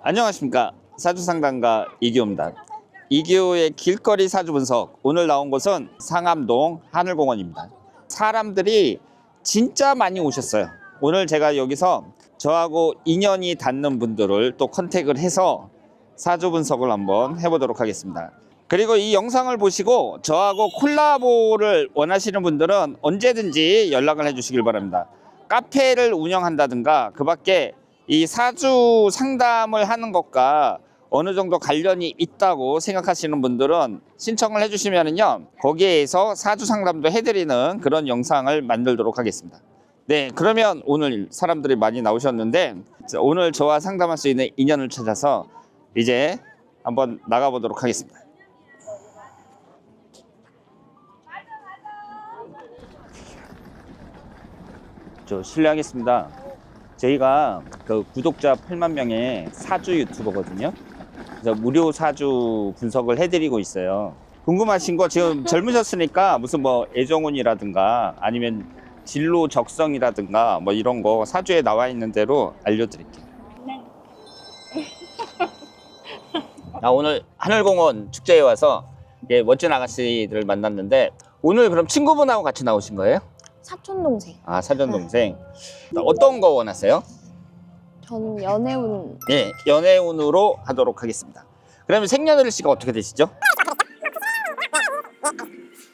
안녕하십니까, 사주상담가 이기호입니다. 이기호의 길거리 사주 분석, 오늘 나온 곳은 상암동 하늘공원입니다. 사람들이 진짜 많이 오셨어요. 오늘 제가 여기서 저하고 인연이 닿는 분들을 또 컨택을 해서 사주 분석을 한번 해보도록 하겠습니다. 그리고 이 영상을 보시고 저하고 콜라보를 원하시는 분들은 언제든지 연락을 해주시길 바랍니다. 카페를 운영한다든가 그 밖에 이 사주 상담을 하는 것과 어느 정도 관련이 있다고 생각하시는 분들은 신청을 해주시면요, 거기에서 사주 상담도 해드리는 그런 영상을 만들도록 하겠습니다. 네, 그러면 오늘 사람들이 많이 나오셨는데 오늘 저와 상담할 수 있는 인연을 찾아서 이제 한번 나가보도록 하겠습니다. 저 실례하겠습니다. 저희가 그 구독자 8만 명의 사주 유튜버거든요. 그래서 무료 사주 분석을 해드리고 있어요. 궁금하신 거 지금 젊으셨으니까 무슨 뭐 애정운이라든가 아니면 진로 적성이라든가 뭐 이런 거 사주에 나와 있는 대로 알려드릴게요. 네. 오늘 하늘공원 축제에 와서 멋진 아가씨들을 만났는데 오늘 그럼 친구분하고 같이 나오신 거예요? 사촌 동생. 아, 사전 동생. 어떤 거 원하세요? 저는 연애운. 네, 연애운으로 하도록 하겠습니다. 그러면 생년월일씨가 어떻게 되시죠?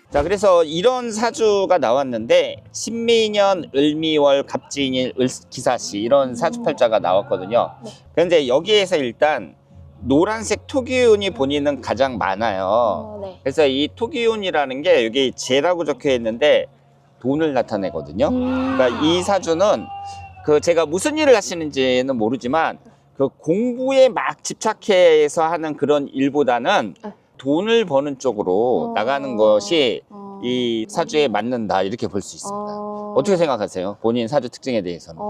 자, 그래서 이런 사주가 나왔는데 신미년, 을미월, 갑진일, 기사시 이런 사주팔자가 나왔거든요. 네. 그런데 여기에서 일단 노란색 토기운이 본인은 가장 많아요. 네. 그래서 이 토기운이라는 게 여기 재라고 적혀 있는데 돈을 나타내거든요. 그러니까 이 사주는 그 제가 무슨 일을 하시는지는 모르지만 그 공부에 막 집착해서 하는 그런 일보다는 돈을 버는 쪽으로 나가는 것이 이 사주에 맞는다, 이렇게 볼 수 있습니다. 어떻게 생각하세요? 본인 사주 특징에 대해서는?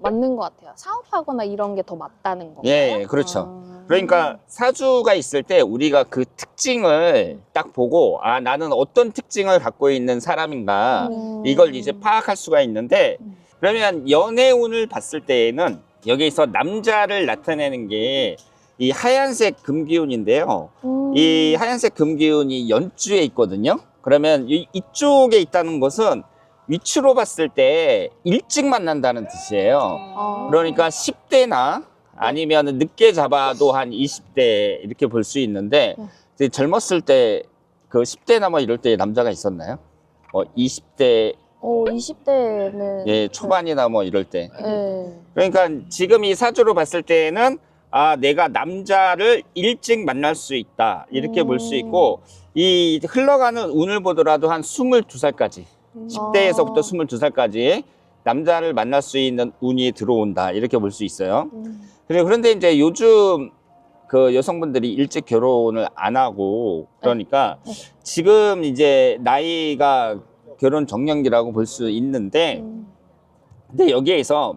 맞는 것 같아요. 사업하거나 이런 게 더 맞다는 거. 예, 그렇죠. 그러니까 사주가 있을 때 우리가 그 특징을 딱 보고 아, 나는 어떤 특징을 갖고 있는 사람인가 이걸 이제 파악할 수가 있는데, 그러면 연애운을 봤을 때에는 여기서 남자를 나타내는 게 이 하얀색 금기운인데요. 이 하얀색 금기운이 연주에 있거든요. 그러면 이쪽에 있다는 것은 위치로 봤을 때 일찍 만난다는 뜻이에요. 그러니까 10대나 아니면 늦게 잡아도 한 20대 이렇게 볼 수 있는데, 젊었을 때 그 10대나 뭐 이럴 때 남자가 있었나요? 20대 20대는 예, 초반이나 뭐 이럴 때. 네. 그러니까 지금 이 사주로 봤을 때는 아, 내가 남자를 일찍 만날 수 있다, 이렇게 볼 수 있고, 이 흘러가는 운을 보더라도 한 22살까지 10대에서부터 22살까지 남자를 만날 수 있는 운이 들어온다, 이렇게 볼 수 있어요. 그런데 이제 요즘 그 여성분들이 일찍 결혼을 안 하고 그러니까 지금 이제 나이가 결혼 정년기라고 볼 수 있는데, 근데 여기에서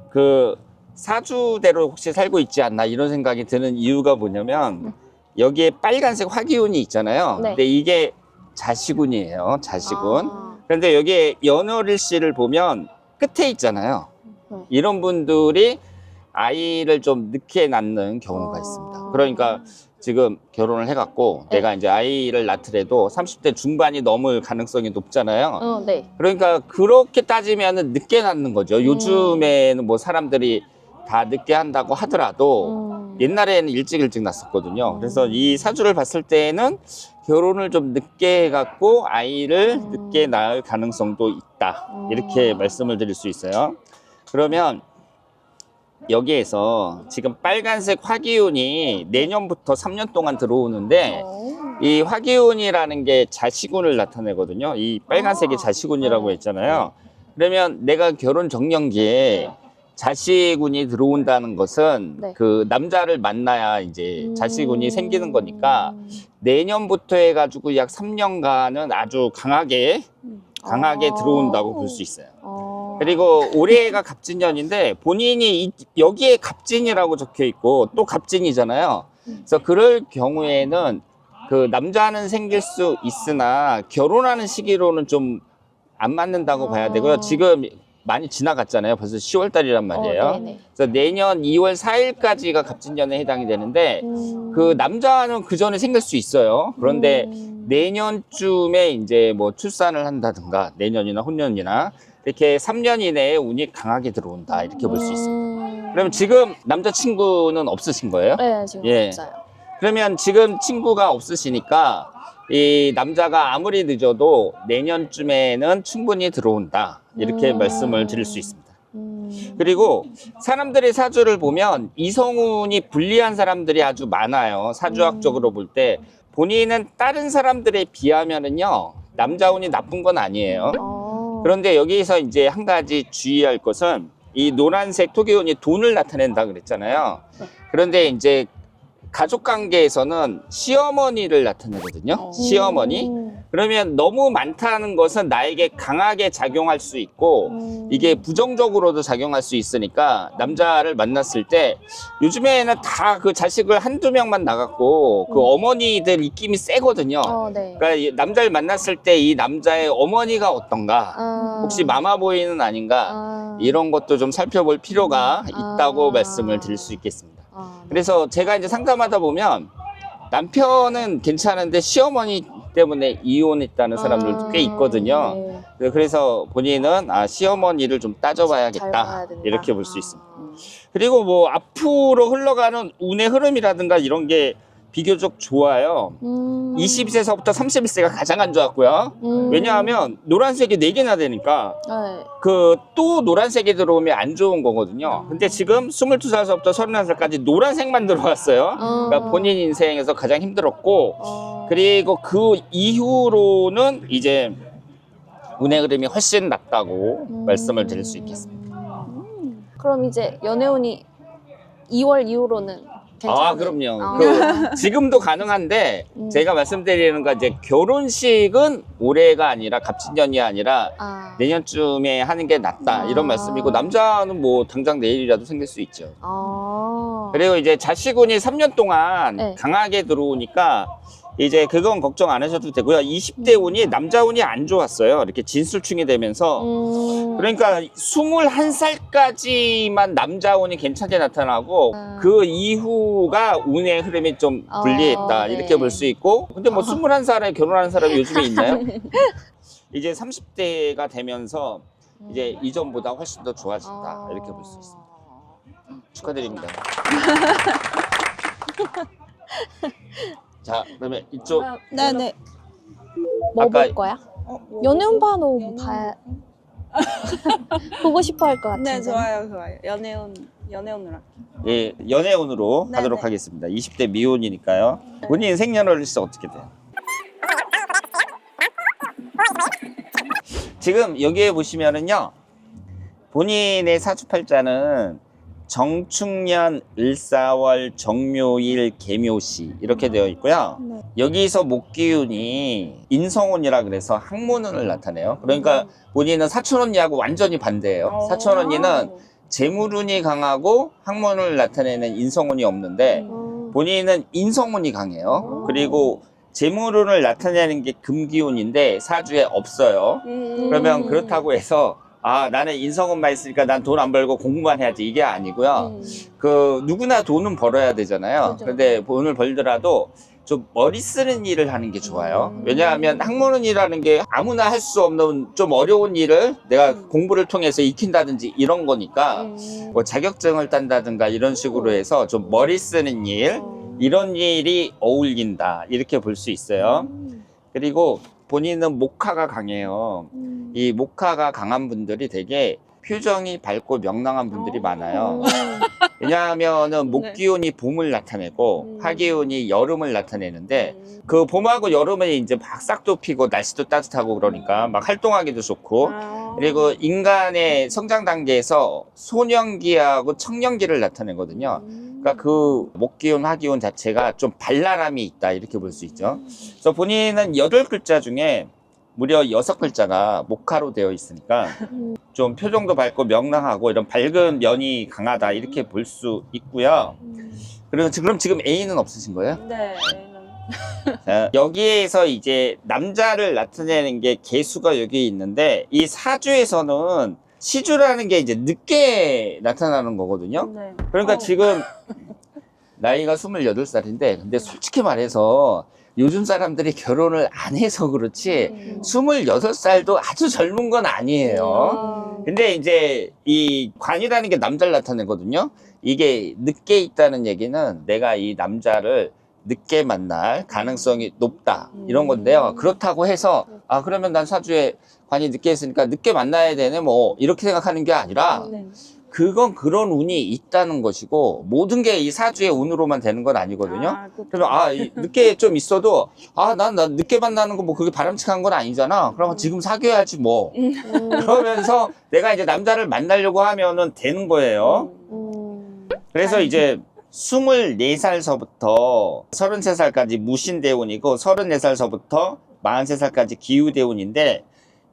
그 사주대로 혹시 살고 있지 않나 이런 생각이 드는 이유가 뭐냐면 여기에 빨간색 화기운이 있잖아요. 네. 근데 이게 자식운이에요, 자식운. 그런데 여기에 연월일씨를 보면 끝에 있잖아요. 이런 분들이 아이를 좀 늦게 낳는 경우가 있습니다. 그러니까 지금 결혼을 해갖고 내가 이제 아이를 낳더라도 30대 중반이 넘을 가능성이 높잖아요. 네. 그러니까 그렇게 따지면 늦게 낳는 거죠. 요즘에는 뭐 사람들이 다 늦게 한다고 하더라도 옛날에는 일찍 낳았었거든요. 그래서 이 사주를 봤을 때는 결혼을 좀 늦게 해갖고 아이를 늦게 낳을 가능성도 있다, 이렇게 말씀을 드릴 수 있어요. 그러면 여기에서 지금 빨간색 화기운이 내년부터 3년 동안 들어오는데 이 화기운이라는 게 자식운을 나타내거든요. 이 빨간색이 자식운이라고 했잖아요. 그러면 내가 결혼 정년기에 자식운이 들어온다는 것은 그 남자를 만나야 이제 자식운이 생기는 거니까 내년부터 해가지고 약 3년간은 아주 강하게 들어온다고 볼 수 있어요. 그리고 올해가 갑진년인데 본인이 여기에 갑진이라고 적혀 있고 또 갑진이잖아요. 그래서 그럴 경우에는 그 남자는 생길 수 있으나 결혼하는 시기로는 좀 안 맞는다고 봐야 되고요. 지금 많이 지나갔잖아요. 벌써 10월 달이란 말이에요. 네네. 그래서 내년 2월 4일까지가 갑진년에 해당이 되는데 그 남자는 그 전에 생길 수 있어요. 그런데 내년쯤에 이제 뭐 출산을 한다든가 내년이나 후년이나 이렇게 3년 이내에 운이 강하게 들어온다 이렇게 볼 수 있습니다. 그러면 지금 남자친구는 없으신 거예요? 네, 지금 예. 없어요. 그러면 지금 친구가 없으시니까 이 남자가 아무리 늦어도 내년쯤에는 충분히 들어온다 이렇게 말씀을 드릴 수 있습니다. 그리고 사람들의 사주를 보면 이성운이 불리한 사람들이 아주 많아요. 사주학적으로 볼 때 본인은 다른 사람들에 비하면은요 남자운이 나쁜 건 아니에요. 그런데 여기서 이제 한 가지 주의할 것은 이 노란색 토기운이 돈을 나타낸다 그랬잖아요. 그런데 이제 가족 관계에서는 시어머니를 나타내거든요. 시어머니. 그러면 너무 많다는 것은 나에게 강하게 작용할 수 있고 이게 부정적으로도 작용할 수 있으니까 남자를 만났을 때 요즘에는 다 그 자식을 한두 명만 낳았고 그 어머니들 입김이 세거든요. 네. 그러니까 이 남자를 만났을 때 이 남자의 어머니가 어떤가, 혹시 마마보이는 아닌가, 이런 것도 좀 살펴볼 필요가 있다고 말씀을 드릴 수 있겠습니다. 네. 그래서 제가 이제 상담하다 보면 남편은 괜찮은데 시어머니 때문에 이혼했다는 사람들도 꽤 있거든요. 네. 그래서 본인은 시어머니를 좀 잘 따져봐야겠다 봐야 된다. 이렇게 볼 수 있습니다. 그리고 뭐 앞으로 흘러가는 운의 흐름이라든가 이런 게 비교적 좋아요. 20세서부터 31세가 가장 안 좋았고요. 왜냐하면 노란색이 4개나 되니까 네. 그 또 노란색이 들어오면 안 좋은 거거든요. 근데 지금 22살서부터 31살까지 노란색만 들어왔어요. 그러니까 본인 인생에서 가장 힘들었고, 그리고 그 이후로는 이제 운의 흐름이 훨씬 낫다고 말씀을 드릴 수 있겠습니다. 그럼 이제 연애운이 2월 이후로는 괜찮아요? 그럼요. 그 지금도 가능한데 제가 말씀드리는 건 이제 결혼식은 올해가 아니라 갑진년이 아니라 내년쯤에 하는 게 낫다 이런 말씀이고, 남자는 뭐 당장 내일이라도 생길 수 있죠. 그리고 이제 자식운이 3년 동안 네. 강하게 들어오니까 이제 그건 걱정 안 하셔도 되고요. 20대 운이 남자 운이 안 좋았어요. 이렇게 진술충이 되면서. 그러니까 21살까지만 남자 운이 괜찮게 나타나고 그 이후가 운의 흐름이 좀 불리했다 네. 이렇게 볼 수 있고, 근데 뭐 21살에 결혼하는 사람이 요즘에 있나요? 이제 30대가 되면서 이제 이전보다 훨씬 더 좋아진다 이렇게 볼 수 있습니다. 축하드립니다. 자, 그러면 이쪽 네네. 뭐 아까- 볼 거야? 연애운 봐도 보고 싶어 할 것 같은데. 네, 좋아요. 연애운으로 할게요. 예, 연애운으로 네, 하도록 네. 하겠습니다. 20대 미혼이니까요. 본인 생년월일시 어떻게 돼요? 지금 여기에 보시면은요, 본인의 사주팔자는 정축년, 을사월, 정묘일, 계묘시 이렇게 되어 있고요. 네. 여기서 목기운이 인성운이라 그래서 학문운을 나타내요. 그러니까 본인은 사촌언니하고 완전히 반대예요. 사촌언니는 재물운이 강하고 학문운을 나타내는 인성운이 없는데 본인은 인성운이 강해요. 그리고 재물운을 나타내는 게 금기운인데 사주에 없어요. 그러면 그렇다고 해서 나는 인성운만 있으니까 난 돈 안 벌고 공부만 해야지 이게 아니고요. 그 누구나 돈은 벌어야 되잖아요. 그죠. 근데 돈을 벌더라도 좀 머리 쓰는 일을 하는 게 좋아요. 왜냐하면 학문운이라는 게 아무나 할 수 없는 좀 어려운 일을 내가 공부를 통해서 익힌다든지 이런 거니까 뭐 자격증을 딴다든가 이런 식으로 해서 좀 머리 쓰는 일, 이런 일이 어울린다 이렇게 볼 수 있어요. 그리고 본인은 목화가 강해요. 이 목화가 강한 분들이 되게 표정이 밝고 명랑한 분들이 많아요. 왜냐하면은 목기운이 봄을 나타내고 화기운이 여름을 나타내는데 그 봄하고 여름은 이제 막 싹도 피고 날씨도 따뜻하고 그러니까 막 활동하기도 좋고, 그리고 인간의 성장 단계에서 소년기하고 청년기를 나타내거든요. 그러니까 그 목기운, 화기운 자체가 좀 발랄함이 있다 이렇게 볼 수 있죠. 그래서 본인은 8글자 중에 무려 6글자가 목화로 되어 있으니까 좀 표정도 밝고 명랑하고 이런 밝은 면이 강하다 이렇게 볼 수 있고요. 그럼 지금 애인은 없으신 거예요? 네. 자, 여기에서 이제 남자를 나타내는 게 개수가 여기 있는데 이 사주에서는 시주라는 게 이제 늦게 나타나는 거거든요. 네. 그러니까 지금 나이가 28살인데, 근데 솔직히 말해서 요즘 사람들이 결혼을 안 해서 그렇지, 28살도 아주 젊은 건 아니에요. 근데 이제 이 관이라는 게 남자를 나타내거든요. 이게 늦게 있다는 얘기는 내가 이 남자를 늦게 만날 가능성이 높다, 이런 건데요. 그렇다고 해서 아 그러면 난 사주에 관이 늦게 있으니까 늦게 만나야 되네 뭐 이렇게 생각하는 게 아니라, 네. 그건 그런 운이 있다는 것이고, 모든 게 이 사주의 운으로만 되는 건 아니거든요. 아, 그렇죠. 그러면 늦게 좀 있어도 난 늦게 만나는 거 뭐 그게 바람직한 건 아니잖아. 그러면 지금 사귀어야지 뭐. 그러면서 내가 이제 남자를 만나려고 하면은 되는 거예요. 그래서 이제 24살서부터 33살까지 무신대운이고, 34살서부터 43살까지 기우대운인데,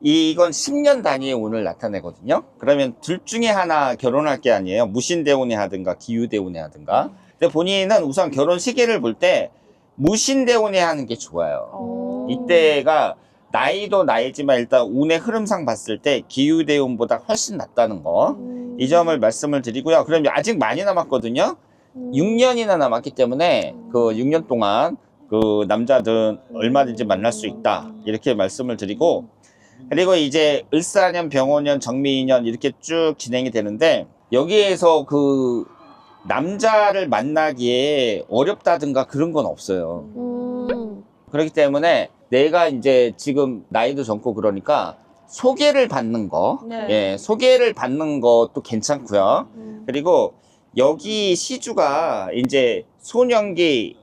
이건 10년 단위의 운을 나타내거든요. 그러면 둘 중에 하나 결혼할 게 아니에요. 무신대운에 하든가 기우대운에 하든가. 근데 본인은 우선 결혼 시기를 볼 때 무신대운에 하는 게 좋아요. 이때가 나이도 나이지만 일단 운의 흐름상 봤을 때 기우대운보다 훨씬 낫다는 거, 이 점을 말씀을 드리고요. 그럼 아직 많이 남았거든요. 6년이나 남았기 때문에 그 6년 동안 그 남자든 얼마든지 만날 수 있다, 이렇게 말씀을 드리고, 그리고 이제 을사년, 병오년, 정미년 이렇게 쭉 진행이 되는데, 여기에서 그 남자를 만나기에 어렵다든가 그런 건 없어요. 그렇기 때문에 내가 이제 지금 나이도 젊고 그러니까 소개를 받는 거, 네. 예, 소개를 받는 것도 괜찮고요. 그리고 여기 시주가 이제 소년기,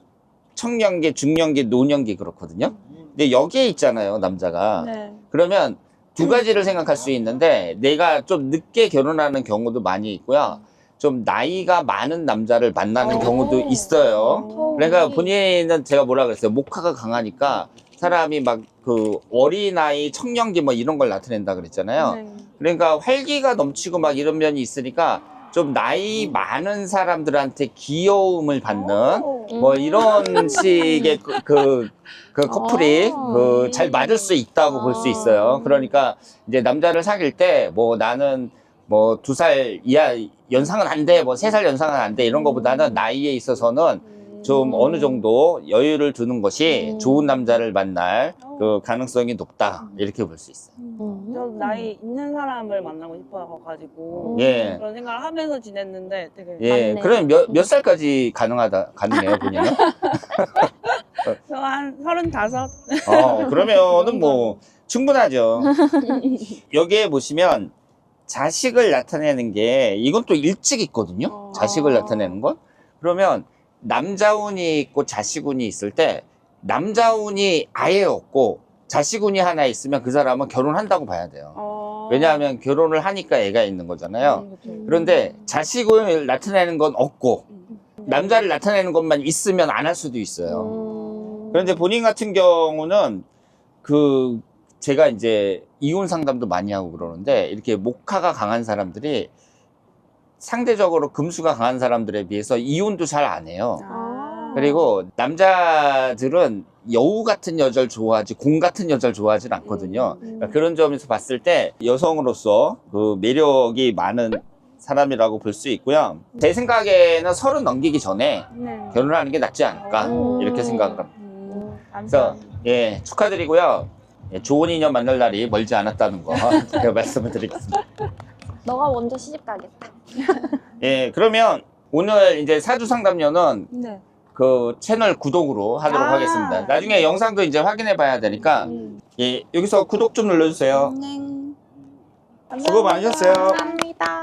청년기, 중년기, 노년기 그렇거든요. 근데 여기에 있잖아요, 남자가. 네. 그러면 두 가지를 생각할 수 있는데, 내가 좀 늦게 결혼하는 경우도 많이 있고요. 좀 나이가 많은 남자를 만나는 경우도 있어요. 그러니까 본인은 제가 뭐라 그랬어요? 목화가 강하니까 사람이 막 그 어린아이, 청년기 뭐 이런 걸 나타낸다 그랬잖아요. 네. 그러니까 활기가 넘치고 막 이런 면이 있으니까 좀 나이 많은 사람들한테 귀여움을 받는 뭐 이런 식의 그 커플이 잘 맞을 수 있다고 볼 수 있어요. 그러니까 이제 남자를 사귈 때 뭐 나는 뭐 2살 이하 연상은 안 돼, 뭐 3살 연상은 안 돼, 이런 거보다는 나이에 있어서는 좀 어느 정도 여유를 두는 것이 좋은 남자를 만날 그 가능성이 높다, 이렇게 볼 수 있어요. 저도 나이 있는 사람을 만나고 싶어가지고 예. 그런 생각을 하면서 지냈는데 되게 예, 맞네요. 그럼 몇 살까지 가능해요, 본인은? 한 35? 그러면은 뭐 충분하죠. 여기에 보시면 자식을 나타내는 게, 이건 또 일찍 있거든요. 자식을 나타내는 건. 그러면 남자운이 있고 자식운이 있을 때, 남자운이 아예 없고 자식운이 하나 있으면 그 사람은 결혼한다고 봐야 돼요. 왜냐하면 결혼을 하니까 애가 있는 거잖아요. 그런데 자식을 나타내는 건 없고 남자를 나타내는 것만 있으면 안 할 수도 있어요. 그런데 본인 같은 경우는 제가 이제 이혼 상담도 많이 하고 그러는데, 이렇게 목화가 강한 사람들이 상대적으로 금수가 강한 사람들에 비해서 이혼도 잘 안 해요. 그리고 남자들은 여우 같은 여자를 좋아하지 공 같은 여자를 좋아하진 않거든요. 그러니까 그런 점에서 봤을 때 여성으로서 그 매력이 많은 사람이라고 볼 수 있고요. 제 생각에는 30 넘기기 전에 네. 결혼하는 게 낫지 않을까, 이렇게 생각을 합니다. 그래서 감사합니다. 예, 축하드리고요. 예, 좋은 인연 만날 날이 멀지 않았다는 거 제가 말씀을 드리겠습니다. 너가 먼저 시집 가겠다. 예, 그러면 오늘 이제 사주 상담료는 네. 그 채널 구독으로 하도록 하겠습니다. 나중에 영상도 이제 확인해 봐야 되니까, 예, 여기서 구독 좀 눌러주세요. 네. 수고 많으셨어요. 감사합니다.